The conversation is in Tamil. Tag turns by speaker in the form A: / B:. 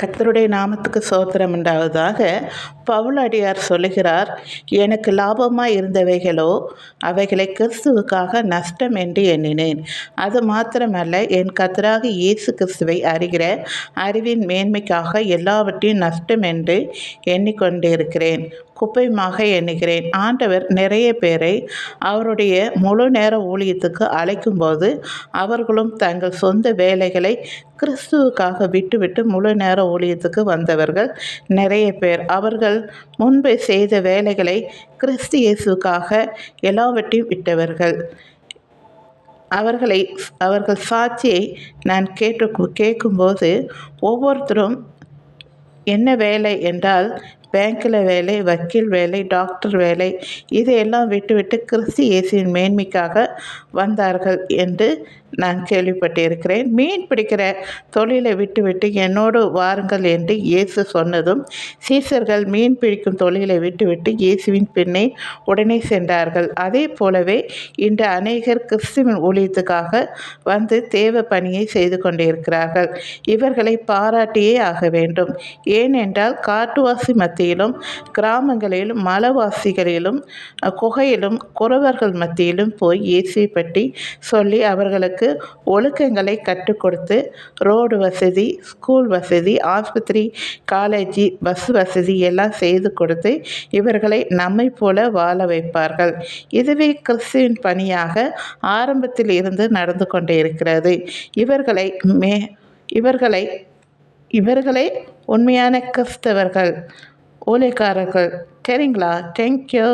A: கர்த்தருடைய நாமத்துக்கு சோத்திரம் உண்டாவதாக. பவுலடியார் சொல்லுகிறார், எனக்கு லாபமாய் இருந்தவைகளோ அவைகளை கிறிஸ்துவுக்காக நஷ்டம் என்று எண்ணினேன். அது மாத்திரமல்ல, என் கர்த்தராகிய இயேசு கிறிஸ்துவை அறிகிற அறிவின் மேன்மைக்காக எல்லாவற்றையும் நஷ்டம் என்று எண்ணிக்கொண்டிருக்கிறேன், குப்பையுமாக எண்ணுகிறேன். ஆண்டவர் நிறைய பேரை அவருடைய முழு நேர ஊழியத்துக்கு அழைக்கும்போது அவர்களும் தங்கள் சொந்த வேலைகளை கிறிஸ்துவுக்காக விட்டுவிட்டு முழு நேர ஊழியத்துக்கு வந்தவர்கள் நிறைய பேர். அவர்கள் முன்பு செய்த வேலைகளை கிறிஸ்து இயேசுக்காக எல்லாவற்றையும் விட்டவர்கள். அவர்கள் சாட்சியை நான் கேட்கும்போது ஒவ்வொருத்தரும் என்ன வேலை என்றால், பேங்கில் வேலை, வக்கீல் வேலை, டாக்டர் வேலை, இதையெல்லாம் விட்டுவிட்டு கிறிஸ்து இயேசுவின் மேன்மைக்காக வந்தார்கள் என்று நான் கேள்விப்பட்டிருக்கிறேன். மீன் பிடிக்கிற தொழிலை விட்டுவிட்டு என்னோடு வாருங்கள் என்று இயேசு சொன்னதும் சீசர்கள் மீன் பிடிக்கும் தொழிலை விட்டுவிட்டு இயேசுவின் பின்னே உடனே சென்றார்கள். அதே போலவே இன்று அநேகர் கிறிஸ்துவின் ஊழியத்துக்காக வந்து தேவ பணியை செய்து கொண்டிருக்கிறார்கள். இவர்களை பாராட்டியே ஆக வேண்டும். ஏனென்றால் காட்டுவாசி மத்தியிலும், கிராமங்களிலும், மலைவாசிகளிலும், குகையிலும், குறவர்கள் மத்தியிலும் போய் இயேசுவை பற்றி சொல்லி அவர்களுக்கு ஒழுக்கங்களை கற்றுக் கொடுத்து ரோடு வசதி, ஸ்கூல் வசதி, ஆஸ்பத்திரி, காலேஜ், பஸ் வசதி எல்லாம் செய்து கொடுத்து இவர்களை நம்மை போல வாழ வைப்பார்கள். இதுவே கிறிஸ்துவின் பணியாக ஆரம்பத்தில் இருந்து நடந்து கொண்டே இருக்கிறது. இவர்களே உண்மையான கிறிஸ்தவர்கள், ஊழியக்காரர்கள். சரிங்களா? தேங்க்யூ.